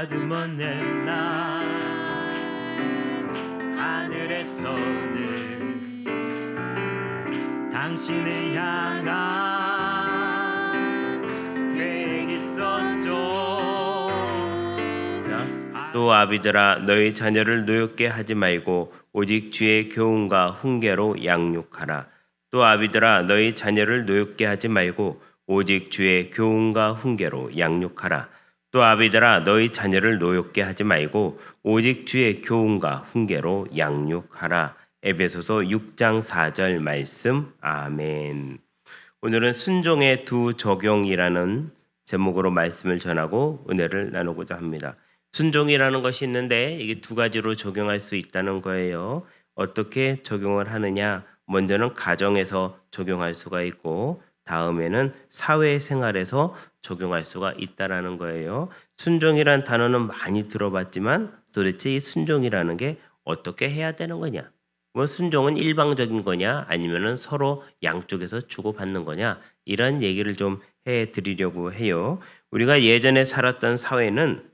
아주 먼 날 하늘에서는 당신을 향한 계획이 있었죠. 또 아비들아 너희 자녀를 노엽게 하지 말고 오직 주의 교훈과 훈계로 양육하라. 또 아비들아 너희 자녀를 노엽게 하지 말고 오직 주의 교훈과 훈계로 양육하라. 또 아비들아 너희 자녀를 노엽게 하지 말고 오직 주의 교훈과 훈계로 양육하라. 에베소서 6장 4절 말씀. 아멘. 오늘은 순종의 두 적용이라는 제목으로 말씀을 전하고 은혜를 나누고자 합니다. 순종이라는 것이 있는데 이게 두 가지로 적용할 수 있다는 거예요. 어떻게 적용을 하느냐? 먼저는 가정에서 적용할 수가 있고 다음에는 사회생활에서 적용할 수가 있다라는 거예요. 순종이란 단어는 많이 들어봤지만 도대체 이 순종이라는 게 어떻게 해야 되는 거냐? 뭐 순종은 일방적인 거냐? 아니면은 서로 양쪽에서 주고받는 거냐? 이런 얘기를 좀 해드리려고 해요. 우리가 예전에 살았던 사회는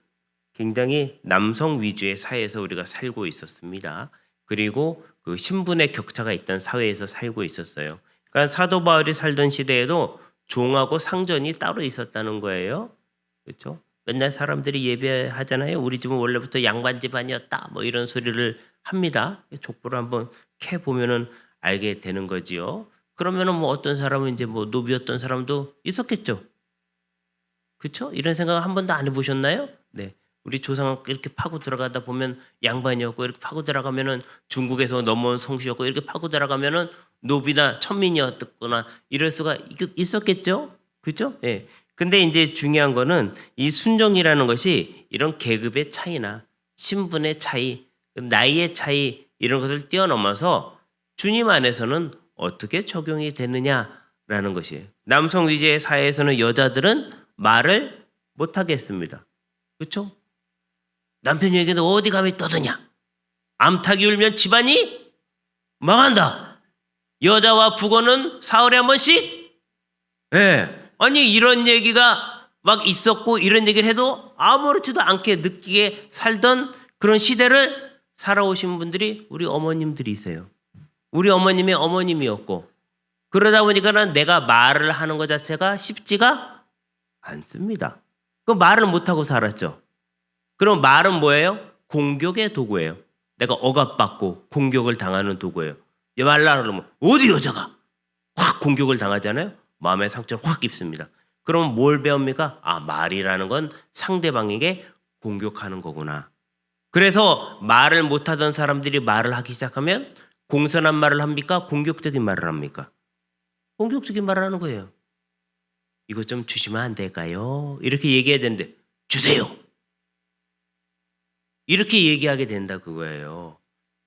굉장히 남성 위주의 사회에서 우리가 살고 있었습니다. 그리고 그 신분의 격차가 있던 사회에서 살고 있었어요. 그러니까 사도 바울이 살던 시대에도 종하고 상전이 따로 있었다는 거예요. 그렇죠? 맨날 사람들이 예배하잖아요. 우리 집은 원래부터 양반 집안이었다. 뭐 이런 소리를 합니다. 족보를 한번 캐 보면은 알게 되는 거지요. 그러면은 뭐 어떤 사람은 이제 뭐 노비였던 사람도 있었겠죠. 그렇죠? 이런 생각 한 번도 안 해보셨나요? 네. 우리 조상 이렇게 파고 들어가다 보면 양반이었고 이렇게 파고 들어가면은 중국에서 넘어온 성씨였고 이렇게 파고 들어가면은 노비나 천민이었거나 이럴 수가 있었겠죠. 그렇죠? 예. 근데 이제 중요한 거는 이 순종이라는 것이 이런 계급의 차이나 신분의 차이, 나이의 차이 이런 것을 뛰어넘어서 주님 안에서는 어떻게 적용이 되느냐라는 것이에요. 남성 위주의 사회에서는 여자들은 말을 못 하겠습니다. 그렇죠? 남편이 얘기해도 어디 감히 떠드냐? 암탉이 울면 집안이 망한다. 여자와 북어는 사흘에 한 번씩? 예. 아니 이런 얘기가 막 있었고 이런 얘기를 해도 아무렇지도 않게 느끼게 살던 그런 시대를 살아오신 분들이 우리 어머님들이세요. 우리 어머님의 어머님이었고 그러다 보니까는 내가 말을 하는 것 자체가 쉽지가 않습니다. 그 말을 못하고 살았죠. 그럼 말은 뭐예요? 공격의 도구예요. 내가 억압받고 공격을 당하는 도구예요. 말라 그러면 어디 여자가 확 공격을 당하잖아요. 마음의 상처를 확 입습니다. 그럼 뭘 배웁니까? 아, 말이라는 건 상대방에게 공격하는 거구나. 그래서 말을 못하던 사람들이 말을 하기 시작하면 공손한 말을 합니까? 공격적인 말을 합니까? 공격적인 말을 하는 거예요. 이것 좀 주시면 안 될까요? 이렇게 얘기해야 되는데 주세요. 이렇게 얘기하게 된다 그거예요.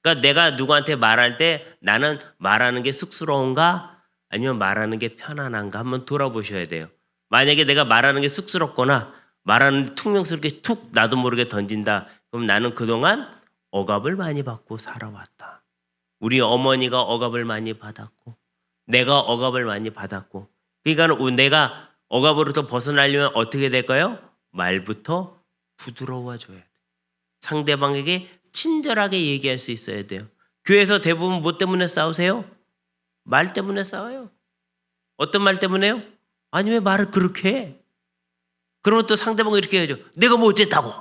그러니까 내가 누구한테 말할 때 나는 말하는 게 쑥스러운가 아니면 말하는 게 편안한가 한번 돌아보셔야 돼요. 만약에 내가 말하는 게 쑥스럽거나 말하는 퉁명스럽게 툭 나도 모르게 던진다. 그럼 나는 그동안 억압을 많이 받고 살아왔다. 우리 어머니가 억압을 많이 받았고 내가 억압을 많이 받았고 그러니까 내가 억압으로부터 벗어나려면 어떻게 될까요? 말부터 부드러워져야 돼요. 상대방에게 친절하게 얘기할 수 있어야 돼요. 교회에서 대부분 뭐 때문에 싸우세요? 말 때문에 싸워요. 어떤 말 때문에요? 아니 왜 말을 그렇게 해? 그러면 또 상대방이 이렇게 해야죠. 내가 뭐 어쨌다고.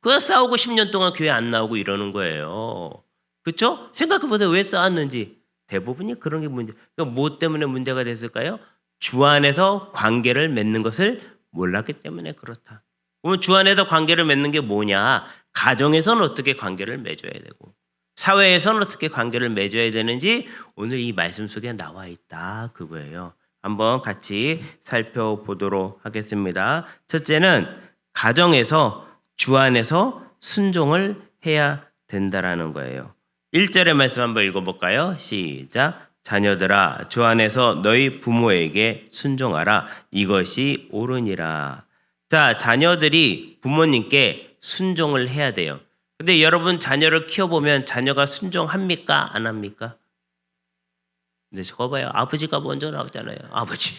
그거 싸우고 10년 동안 교회 안 나오고 이러는 거예요. 그렇죠? 생각해보세요. 왜 싸웠는지. 대부분이 그런 게 문제. 그러니까 뭐 때문에 문제가 됐을까요? 주 안에서 관계를 맺는 것을 몰랐기 때문에 그렇다. 그러면 주 안에서 관계를 맺는 게 뭐냐? 가정에서는 어떻게 관계를 맺어야 되고 사회에서는 어떻게 관계를 맺어야 되는지 오늘 이 말씀 속에 나와 있다 그거예요. 한번 같이 살펴보도록 하겠습니다. 첫째는 가정에서 주 안에서 순종을 해야 된다라는 거예요. 1절의 말씀 한번 읽어볼까요? 시작. 자녀들아 주 안에서 너희 부모에게 순종하라. 이것이 옳으니라. 자, 자녀들이 부모님께 순종을 해야 돼요. 근데 여러분 자녀를 키워보면 자녀가 순종합니까? 안 합니까? 근데 저거 봐요. 아버지가 먼저 나오잖아요. 아버지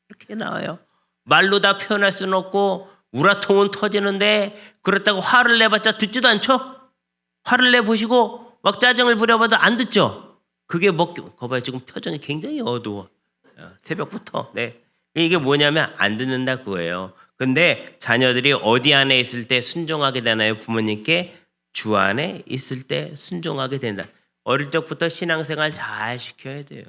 이렇게 나와요. 말로 다 표현할 수는 없고 우라통은 터지는데 그렇다고 화를 내봤자 듣지도 않죠? 화를 내보시고 막 짜증을 부려봐도 안 듣죠? 그게 거봐요. 지금 표정이 굉장히 어두워. 새벽부터. 네. 이게 뭐냐면 안 듣는다 그거예요. 근데 자녀들이 어디 안에 있을 때 순종하게 되나요? 부모님께 주 안에 있을 때 순종하게 된다. 어릴 적부터 신앙생활 잘 시켜야 돼요.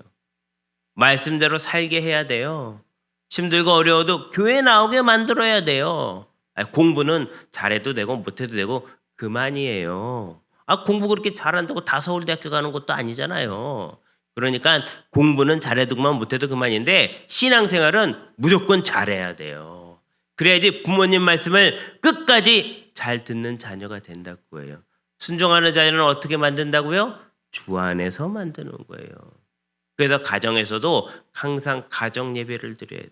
말씀대로 살게 해야 돼요. 힘들고 어려워도 교회 나오게 만들어야 돼요. 공부는 잘해도 되고 못해도 되고 그만이에요. 공부 그렇게 잘한다고 다 서울대학교 가는 것도 아니잖아요. 그러니까 공부는 잘해도 그만 못해도 그만인데 신앙생활은 무조건 잘해야 돼요. 그래야지 부모님 말씀을 끝까지 잘 듣는 자녀가 된다고 해요. 순종하는 자녀는 어떻게 만든다고요? 주 안에서 만드는 거예요. 그래서 가정에서도 항상 가정 예배를 드려야 돼요.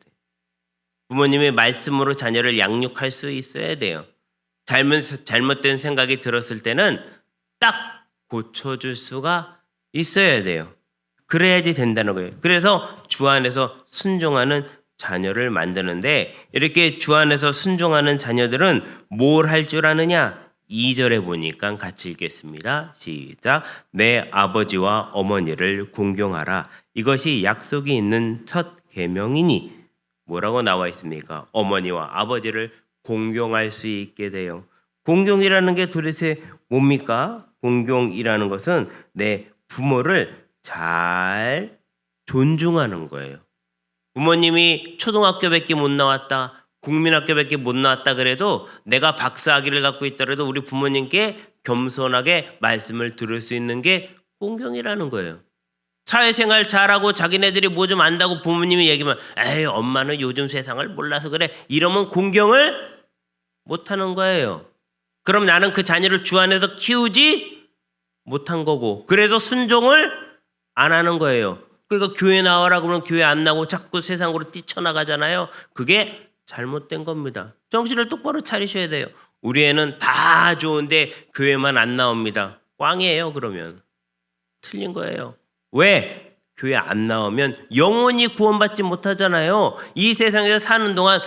부모님의 말씀으로 자녀를 양육할 수 있어야 돼요. 잘못된 생각이 들었을 때는 딱 고쳐줄 수가 있어야 돼요. 그래야지 된다는 거예요. 그래서 주 안에서 순종하는 자녀를 만드는데 이렇게 주 안에서 순종하는 자녀들은 뭘 할 줄 아느냐? 2절에 보니까 같이 읽겠습니다. 시작. 내 아버지와 어머니를 공경하라. 이것이 약속이 있는 첫 계명이니 뭐라고 나와 있습니까? 어머니와 아버지를 공경할 수 있게 돼요. 공경이라는 게 도대체 뭡니까? 공경이라는 것은 내 부모를 잘 존중하는 거예요. 부모님이 초등학교밖에 못 나왔다, 국민학교밖에 못 나왔다 그래도 내가 박사학위를 갖고 있더라도 우리 부모님께 겸손하게 말씀을 들을 수 있는 게 공경이라는 거예요. 사회생활 잘하고 자기네들이 뭐 좀 안다고 부모님이 얘기하면 에이 엄마는 요즘 세상을 몰라서 그래 이러면 공경을 못하는 거예요. 그럼 나는 그 자녀를 주 안에서 키우지 못한 거고 그래서 순종을 안 하는 거예요. 그러니까 교회 나와라 그러면 교회 안 나오고 자꾸 세상으로 뛰쳐나가잖아요. 그게 잘못된 겁니다. 정신을 똑바로 차리셔야 돼요. 우리 애는 다 좋은데 교회만 안 나옵니다. 꽝이에요. 그러면 틀린 거예요. 왜? 교회 안 나오면 영원히 구원받지 못하잖아요. 이 세상에서 사는 동안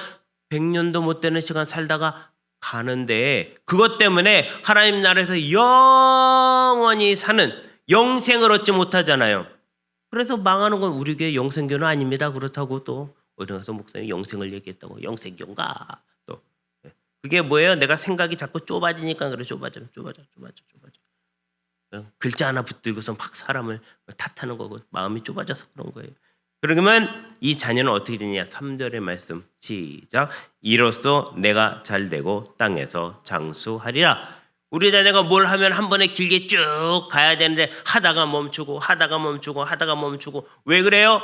100년도 못 되는 시간 살다가 가는데 그것 때문에 하나님 나라에서 영원히 사는 영생을 얻지 못하잖아요. 그래서 망하는 건 우리 교회 영생교는 아닙니다. 그렇다고 또 어디 가서 목사님 영생을 얘기했다고 영생교인가 또 그게 뭐예요? 내가 생각이 자꾸 좁아지니까 그래. 좁아져. 글자 하나 붙들고서 막 사람을 탓하는 거고 마음이 좁아져서 그런 거예요. 그러면 이 자녀는 어떻게 되냐? 3절의 말씀 시작. 이로써 내가 잘되고 땅에서 장수하리라. 우리 자녀가 뭘 하면 한 번에 길게 쭉 가야 되는데 하다가 멈추고 왜 그래요?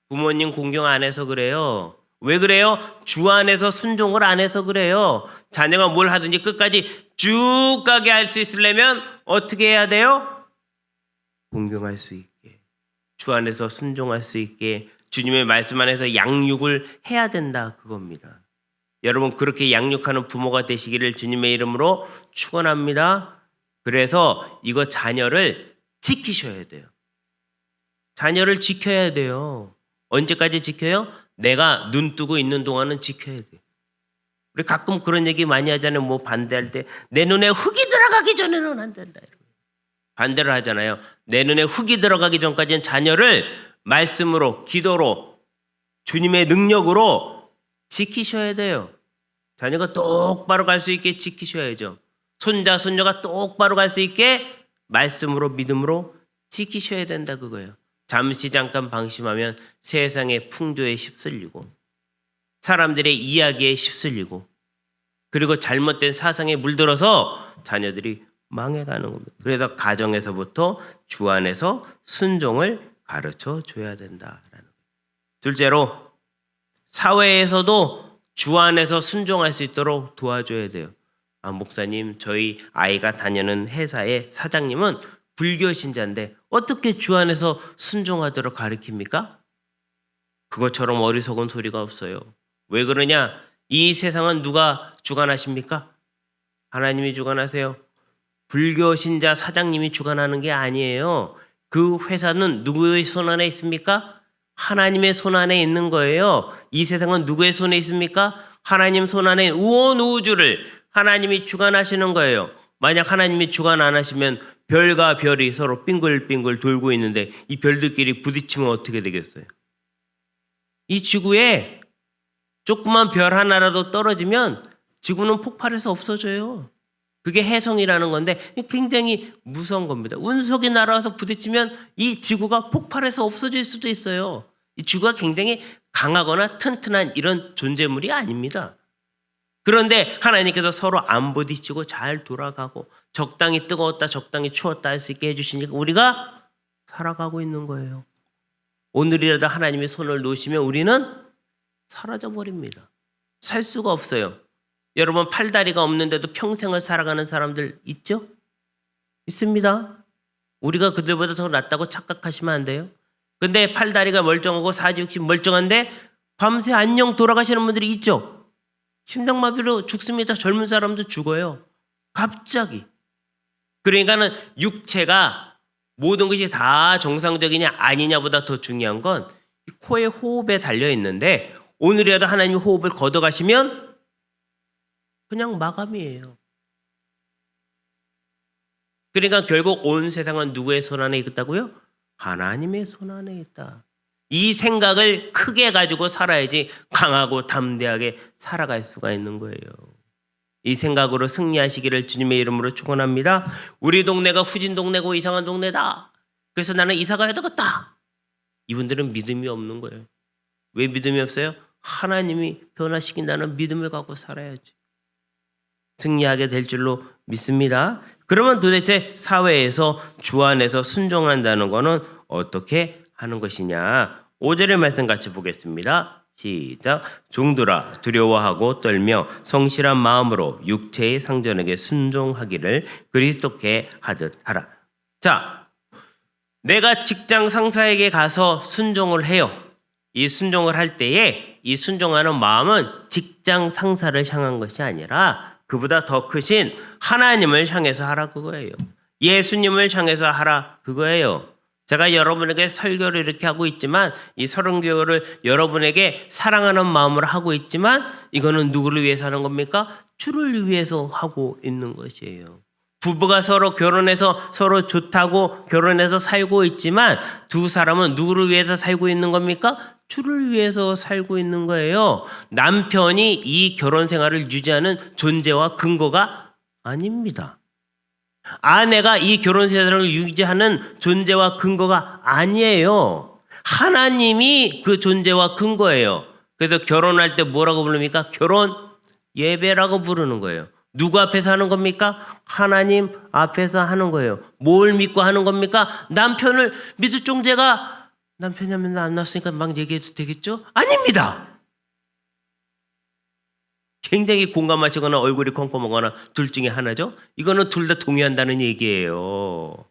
부모님 공경 안 해서 그래요. 왜 그래요? 주 안에서 순종을 안 해서 그래요. 자녀가 뭘 하든지 끝까지 쭉 가게 할 수 있으려면 어떻게 해야 돼요? 공경할 수 있게, 주 안에서 순종할 수 있게 주님의 말씀 안에서 양육을 해야 된다 그겁니다. 여러분 그렇게 양육하는 부모가 되시기를 주님의 이름으로 축원합니다. 그래서 이거 자녀를 지키셔야 돼요. 자녀를 지켜야 돼요. 언제까지 지켜요? 내가 눈 뜨고 있는 동안은 지켜야 돼요. 우리 가끔 그런 얘기 많이 하잖아요. 뭐 반대할 때 내 눈에 흙이 들어가기 전에는 안 된다. 반대를 하잖아요. 내 눈에 흙이 들어가기 전까지는 자녀를 말씀으로, 기도로, 주님의 능력으로 지키셔야 돼요. 자녀가 똑바로 갈 수 있게 지키셔야죠. 손자, 손녀가 똑바로 갈 수 있게 말씀으로, 믿음으로 지키셔야 된다 그거예요. 잠깐 방심하면 세상의 풍조에 휩쓸리고 사람들의 이야기에 휩쓸리고 그리고 잘못된 사상에 물들어서 자녀들이 망해가는 겁니다. 그래서 가정에서부터 주 안에서 순종을 가르쳐 줘야 된다라는 거예요. 둘째로 사회에서도 주 안에서 순종할 수 있도록 도와줘야 돼요. 목사님 저희 아이가 다니는 회사의 사장님은 불교 신자인데 어떻게 주 안에서 순종하도록 가르칩니까? 그것처럼 어리석은 소리가 없어요. 왜 그러냐? 이 세상은 누가 주관하십니까? 하나님이 주관하세요. 불교 신자 사장님이 주관하는 게 아니에요. 그 회사는 누구의 손 안에 있습니까? 하나님의 손 안에 있는 거예요. 이 세상은 누구의 손에 있습니까? 하나님 손 안에 온 우주를 하나님이 주관하시는 거예요. 만약 하나님이 주관 안 하시면 별과 별이 서로 빙글빙글 돌고 있는데 이 별들끼리 부딪히면 어떻게 되겠어요? 이 지구에 조그만 별 하나라도 떨어지면 지구는 폭발해서 없어져요. 그게 해성이라는 건데 굉장히 무서운 겁니다. 운석이 날아와서 부딪히면 이 지구가 폭발해서 없어질 수도 있어요. 이 지구가 굉장히 강하거나 튼튼한 이런 존재물이 아닙니다. 그런데 하나님께서 서로 안 부딪히고 잘 돌아가고 적당히 뜨거웠다 적당히 추웠다 할 수 있게 해주시니까 우리가 살아가고 있는 거예요. 오늘이라도 하나님의 손을 놓으시면 우리는 사라져 버립니다. 살 수가 없어요. 여러분 팔다리가 없는데도 평생을 살아가는 사람들 있죠? 있습니다. 우리가 그들보다 더 낫다고 착각하시면 안 돼요. 근데 팔다리가 멀쩡하고 사지육신 멀쩡한데 밤새 안녕 돌아가시는 분들이 있죠? 심장마비로 죽습니다. 젊은 사람도 죽어요. 갑자기. 그러니까는 육체가 모든 것이 다 정상적이냐 아니냐보다 더 중요한 건 코의 호흡에 달려 있는데 오늘이라도 하나님이 호흡을 걷어가시면 그냥 마감이에요. 그러니까 결국 온 세상은 누구의 손 안에 있다고요? 하나님의 손 안에 있다. 이 생각을 크게 가지고 살아야지 강하고 담대하게 살아갈 수가 있는 거예요. 이 생각으로 승리하시기를 주님의 이름으로 축원합니다. 우리 동네가 후진 동네고 이상한 동네다. 그래서 나는 이사 가야 되겠다. 이분들은 믿음이 없는 거예요. 왜 믿음이 없어요? 하나님이 변화시킨다는 믿음을 갖고 살아야지. 승리하게 될 줄로 믿습니다. 그러면 도대체 사회에서 주 안에서 순종한다는 것은 어떻게 하는 것이냐? 5절의 말씀 같이 보겠습니다. 시작. 종들아 두려워하고 떨며 성실한 마음으로 육체의 상전에게 순종하기를 그리스도께 하듯 하라. 자, 내가 직장 상사에게 가서 순종을 해요. 이 순종을 할 때에 이 순종하는 마음은 직장 상사를 향한 것이 아니라 그보다 더 크신 하나님을 향해서 하라 그거예요. 예수님을 향해서 하라 그거예요. 제가 여러분에게 설교를 이렇게 하고 있지만 이 설교를 여러분에게 사랑하는 마음으로 하고 있지만 이거는 누구를 위해서 하는 겁니까? 주를 위해서 하고 있는 것이에요. 부부가 서로 결혼해서 서로 좋다고 결혼해서 살고 있지만 두 사람은 누구를 위해서 살고 있는 겁니까? 주를 위해서 살고 있는 거예요. 남편이 이 결혼 생활을 유지하는 존재와 근거가 아닙니다. 아내가 이 결혼 생활을 유지하는 존재와 근거가 아니에요. 하나님이 그 존재와 근거예요. 그래서 결혼할 때 뭐라고 부릅니까? 결혼 예배라고 부르는 거예요. 누구 앞에서 하는 겁니까? 하나님 앞에서 하는 거예요. 뭘 믿고 하는 겁니까? 남편을 믿을 존재가 남편이 하면 안 났으니까 막 얘기해도 되겠죠? 아닙니다. 굉장히 공감하시거나 얼굴이 컴컴하거나 둘 중에 하나죠. 이거는 둘 다 동의한다는 얘기예요.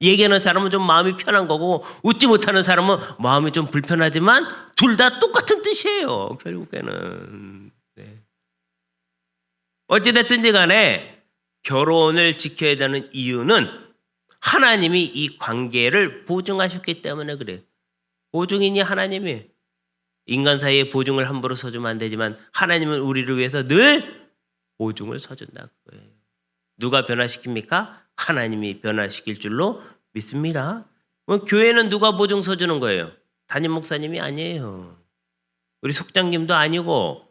얘기하는 사람은 좀 마음이 편한 거고 웃지 못하는 사람은 마음이 좀 불편하지만 둘 다 똑같은 뜻이에요. 결국에는. 네. 어찌됐든지 간에 결혼을 지켜야 되는 이유는 하나님이 이 관계를 보증하셨기 때문에 그래요. 보증인이 하나님이에요. 인간 사이에 보증을 함부로 서주면 안 되지만 하나님은 우리를 위해서 늘 보증을 서준다 그거예요. 누가 변화시킵니까? 하나님이 변화시킬 줄로 믿습니다. 교회는 누가 보증 서주는 거예요? 담임 목사님이 아니에요. 우리 속장님도 아니고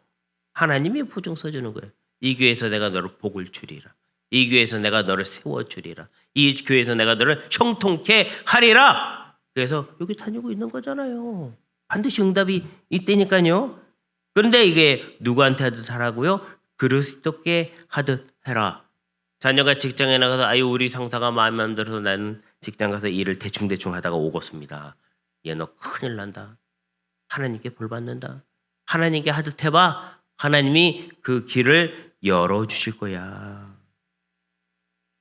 하나님이 보증 서주는 거예요. 이 교회에서 내가 너를 복을 주리라. 이 교회에서 내가 너를 세워주리라. 이 교회에서 내가 너를 형통케 하리라. 그래서 여기 다니고 있는 거잖아요. 반드시 응답이 있다니까요. 그런데 이게 누구한테 하듯 하라고요? 그리스도께 하듯 해라. 자녀가 직장에 나가서 아유 우리 상사가 마음에 안 들어서 나는 직장 가서 일을 대충대충 하다가 오겠습니다. 얘 너 큰일 난다. 하나님께 벌 받는다. 하나님께 하듯 해봐. 하나님이 그 길을 열어주실 거야.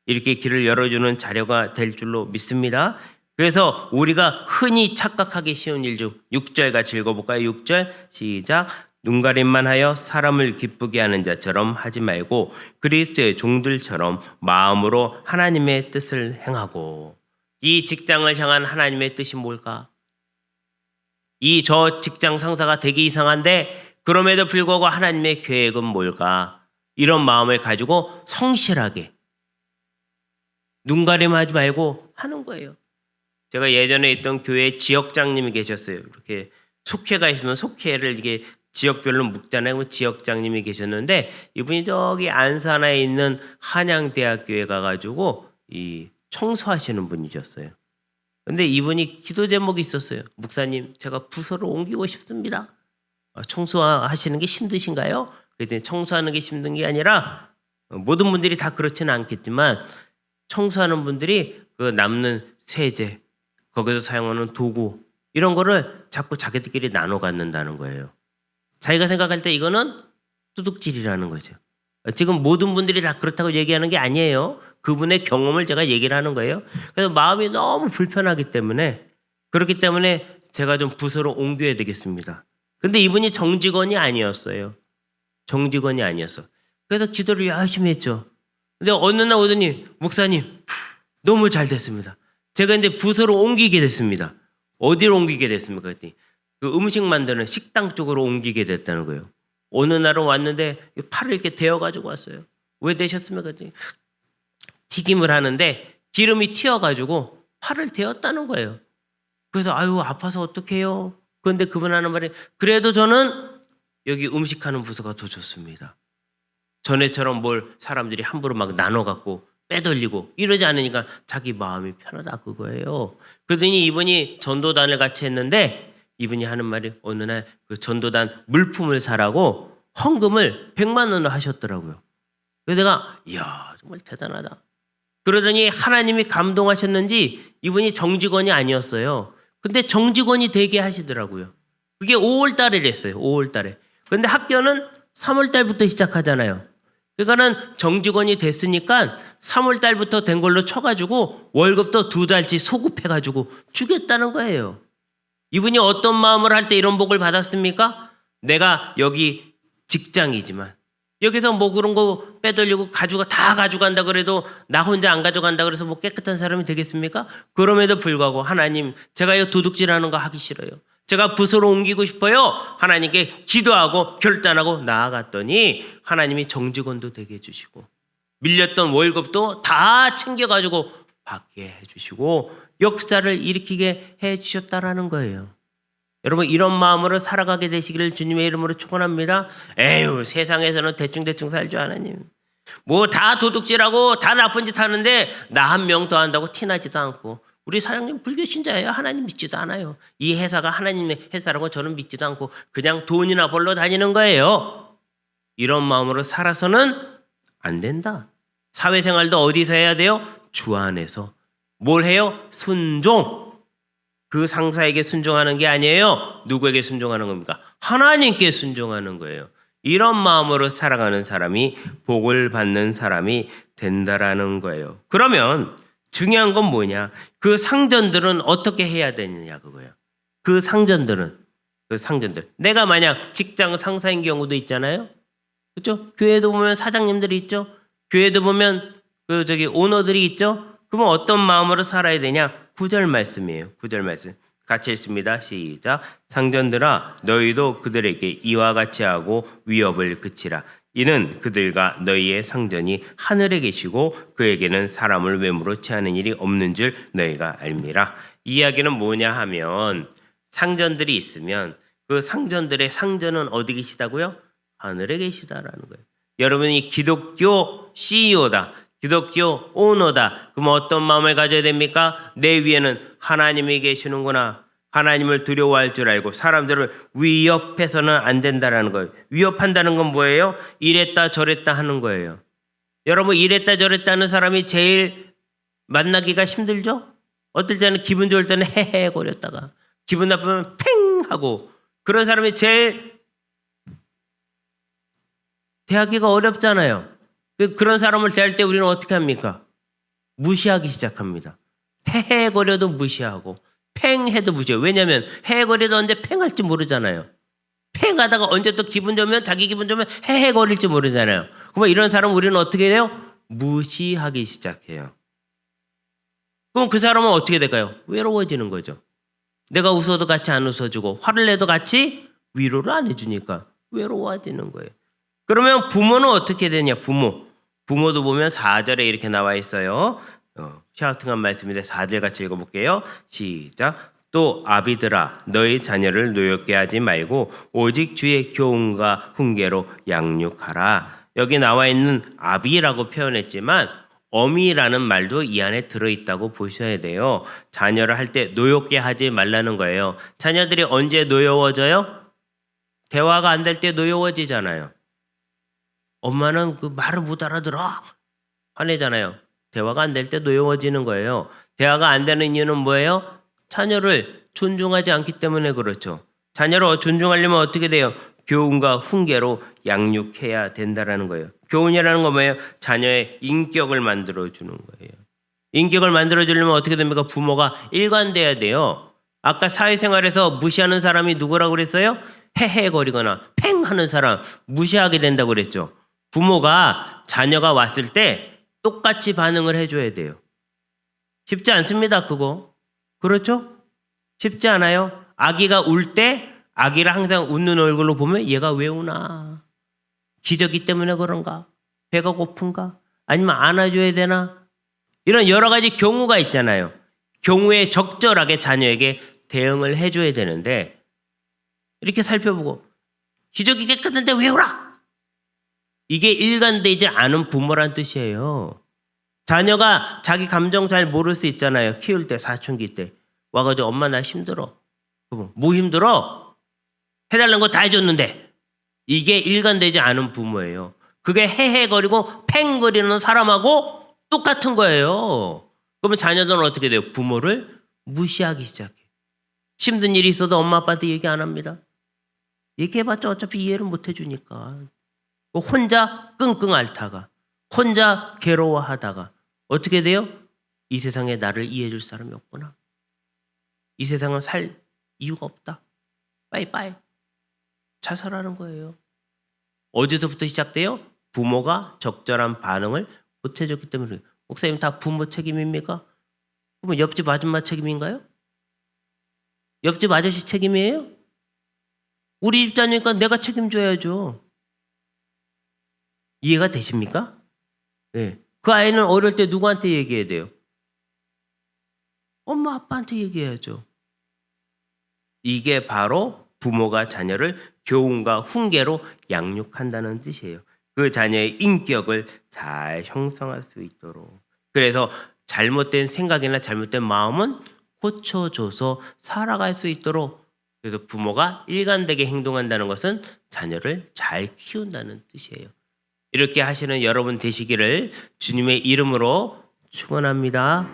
이렇게 길을 열어주는 자료가 될 줄로 믿습니다. 그래서 우리가 흔히 착각하기 쉬운 일 중 6절 같이 읽어볼까요? 6절 시작. 눈가림만 하여 사람을 기쁘게 하는 자처럼 하지 말고 그리스도의 종들처럼 마음으로 하나님의 뜻을 행하고. 이 직장을 향한 하나님의 뜻이 뭘까? 저 직장 상사가 되게 이상한데 그럼에도 불구하고 하나님의 계획은 뭘까? 이런 마음을 가지고 성실하게 눈가림하지 말고 하는 거예요. 제가 예전에 있던 교회에 지역장님이 계셨어요. 이렇게 속회가 있으면 속회를 이게 지역별로 묶잖아요. 지역장님이 계셨는데 이분이 저기 안산에 있는 한양대학교에 가가지고 이 청소하시는 분이셨어요. 근데 이분이 기도 제목이 있었어요. 목사님, 제가 부서로 옮기고 싶습니다. 청소하시는 게 힘드신가요? 그랬더니 청소하는 게 힘든 게 아니라 모든 분들이 다 그렇지는 않겠지만 청소하는 분들이 그 남는 세제, 거기서 사용하는 도구 이런 거를 자꾸 자기들끼리 나눠 갖는다는 거예요. 자기가 생각할 때 이거는 도둑질이라는 거죠. 지금 모든 분들이 다 그렇다고 얘기하는 게 아니에요. 그분의 경험을 제가 얘기를 하는 거예요. 그래서 마음이 너무 불편하기 때문에 그렇기 때문에 제가 좀 부서로 옮겨야 되겠습니다. 근데 이분이 정직원이 아니었어요. 정직원이 아니었어. 그래서 기도를 열심히 했죠. 근데 어느 날 오더니 목사님 너무 잘 됐습니다. 제가 이제 부서로 옮기게 됐습니다. 어디로 옮기게 됐습니까? 그랬더니 그 음식 만드는 식당 쪽으로 옮기게 됐다는 거예요. 어느 날은 왔는데 팔을 이렇게 데워가지고 왔어요. 왜 되셨습니까? 그랬더니 튀김을 하는데 기름이 튀어가지고 팔을 데웠다는 거예요. 그래서 아유 아파서 어떡해요. 그런데 그분 하는 말이 그래도 저는 여기 음식하는 부서가 더 좋습니다. 전에처럼 뭘 사람들이 함부로 막 나눠갖고 빼돌리고 이러지 않으니까 자기 마음이 편하다 그거예요. 그러더니 이분이 전도단을 같이 했는데 이분이 하는 말이 어느 날 그 전도단 물품을 사라고 헌금을 100만 원을 하셨더라고요. 그래서 내가 이야 정말 대단하다. 그러더니 하나님이 감동하셨는지 이분이 정직원이 아니었어요. 근데 정직원이 되게 하시더라고요. 그게 5월 달에 됐어요. 5월 달에. 그런데 학교는 3월 달부터 시작하잖아요. 그러니까는 정직원이 됐으니까 3월 달부터 된 걸로 쳐가지고 월급도 2달치 소급해가지고 주겠다는 거예요. 이분이 어떤 마음을 할 때 이런 복을 받았습니까? 내가 여기 직장이지만 여기서 뭐 그런 거 빼돌리고 다 가져간다 그래도 나 혼자 안 가져간다 그래서 뭐 깨끗한 사람이 되겠습니까? 그럼에도 불구하고 하나님 제가 이 도둑질하는 거 하기 싫어요. 제가 부서로 옮기고 싶어요. 하나님께 기도하고 결단하고 나아갔더니 하나님이 정직원도 되게 해주시고 밀렸던 월급도 다 챙겨가지고 받게 해주시고 역사를 일으키게 해주셨다라는 거예요. 여러분 이런 마음으로 살아가게 되시기를 주님의 이름으로 축원합니다. 에휴 세상에서는 대충 살죠 하나님. 뭐 다 도둑질하고 다 나쁜 짓 하는데 나 한 명 더 한다고 티나지도 않고 우리 사장님 불교 신자예요. 하나님 믿지도 않아요. 이 회사가 하나님의 회사라고 저는 믿지도 않고 그냥 돈이나 벌러 다니는 거예요. 이런 마음으로 살아서는 안 된다. 사회생활도 어디서 해야 돼요? 주 안에서. 뭘 해요? 순종. 그 상사에게 순종하는 게 아니에요. 누구에게 순종하는 겁니까? 하나님께 순종하는 거예요. 이런 마음으로 살아가는 사람이 복을 받는 사람이 된다라는 거예요. 그러면 중요한 건 뭐냐? 그 상전들은 어떻게 해야 되느냐 그거예요. 그 상전들. 내가 만약 직장 상사인 경우도 있잖아요. 그렇죠? 교회도 보면 사장님들이 있죠. 교회도 보면 오너들이 있죠. 그러면 어떤 마음으로 살아야 되냐? 9절 말씀이에요. 9절 말씀. 같이 읽습니다. 시작. 상전들아 너희도 그들에게 이와 같이 하고 위협을 그치라. 이는 그들과 너희의 상전이 하늘에 계시고 그에게는 사람을 외모로 취하는 일이 없는 줄 너희가 알미라. 이 이야기는 뭐냐 하면 상전들이 있으면 그 상전들의 상전은 어디 계시다고요? 하늘에 계시다라는 거예요. 여러분이 기독교 CEO다. 기독교 오너다. 그럼 어떤 마음을 가져야 됩니까? 내 위에는 하나님이 계시는구나. 하나님을 두려워할 줄 알고 사람들을 위협해서는 안 된다라는 거예요. 위협한다는 건 뭐예요? 이랬다 저랬다 하는 거예요. 여러분 이랬다 저랬다 하는 사람이 제일 만나기가 힘들죠? 어떨 때는 기분 좋을 때는 헤헤 거렸다가 기분 나쁘면 팽 하고 그런 사람이 제일 대하기가 어렵잖아요. 그런 사람을 대할 때 우리는 어떻게 합니까? 무시하기 시작합니다. 헤헤거려도 무시하고 팽해도 무시해요. 왜냐하면 헤헤거려도 언제 팽할지 모르잖아요. 팽하다가 언제 또 기분 좋으면 자기 기분 좋으면 헤헤거릴지 모르잖아요. 그럼 이런 사람 우리는 어떻게 해요? 무시하기 시작해요. 그럼 그 사람은 어떻게 될까요? 외로워지는 거죠. 내가 웃어도 같이 안 웃어주고 화를 내도 같이 위로를 안 해주니까 외로워지는 거예요. 그러면 부모는 어떻게 되냐? 부모도 보면 4절에 이렇게 나와 있어요. 샤우팅한 말씀인데 4절 같이 읽어볼게요. 시작. 또 아비들아 너희 자녀를 노엽게 하지 말고 오직 주의 교훈과 훈계로 양육하라. 여기 나와 있는 아비라고 표현했지만 어미라는 말도 이 안에 들어있다고 보셔야 돼요. 자녀를 할 때 노엽게 하지 말라는 거예요. 자녀들이 언제 노여워져요? 대화가 안 될 때 노여워지잖아요. 엄마는 그 말을 못 알아들어 화내잖아요. 대화가 안 될 때 노여워지는 거예요. 대화가 안 되는 이유는 뭐예요? 자녀를 존중하지 않기 때문에 그렇죠. 자녀를 존중하려면 어떻게 돼요? 교훈과 훈계로 양육해야 된다라는 거예요. 교훈이라는 건 뭐예요? 자녀의 인격을 만들어주는 거예요. 인격을 만들어주려면 어떻게 됩니까? 부모가 일관돼야 돼요. 아까 사회생활에서 무시하는 사람이 누구라고 그랬어요? 헤헤거리거나 팽 하는 사람 무시하게 된다고 그랬죠. 부모가 자녀가 왔을 때 똑같이 반응을 해줘야 돼요. 쉽지 않습니다, 그거. 그렇죠? 쉽지 않아요. 아기가 울 때 아기를 항상 웃는 얼굴로 보면 얘가 왜 우나? 기저귀 때문에 그런가? 배가 고픈가? 아니면 안아줘야 되나? 이런 여러 가지 경우가 있잖아요. 경우에 적절하게 자녀에게 대응을 해줘야 되는데 이렇게 살펴보고 기저귀 깨끗한데 왜 울어? 이게 일관되지 않은 부모란 뜻이에요. 자녀가 자기 감정 잘 모를 수 있잖아요. 키울 때 사춘기 때 와가지고 엄마 나 힘들어. 뭐 힘들어? 해달라는 거 다 해줬는데 이게 일관되지 않은 부모예요. 그게 헤헤거리고 팽거리는 사람하고 똑같은 거예요. 그러면 자녀들은 어떻게 돼요? 부모를 무시하기 시작해. 힘든 일이 있어도 엄마 아빠한테 얘기 안 합니다. 얘기해봤자 어차피 이해를 못 해주니까. 혼자 끙끙 앓다가 혼자 괴로워하다가 어떻게 돼요? 이 세상에 나를 이해해줄 사람이 없구나. 이 세상은 살 이유가 없다. 빠이빠이. 자살하는 거예요. 어디서부터 시작돼요? 부모가 적절한 반응을 못 해줬기 때문에. 목사님 다 부모 책임입니까? 그러면 옆집 아줌마 책임인가요? 옆집 아저씨 책임이에요? 우리 집자니까 내가 책임져야죠. 이해가 되십니까? 네. 그 아이는 어릴 때 누구한테 얘기해야 돼요? 엄마 아빠한테 얘기해야죠. 이게 바로 부모가 자녀를 교훈과 훈계로 양육한다는 뜻이에요. 그 자녀의 인격을 잘 형성할 수 있도록. 그래서 잘못된 생각이나 잘못된 마음은 고쳐줘서 살아갈 수 있도록. 그래서 부모가 일관되게 행동한다는 것은 자녀를 잘 키운다는 뜻이에요. 이렇게 하시는 여러분 되시기를 주님의 이름으로 축원합니다.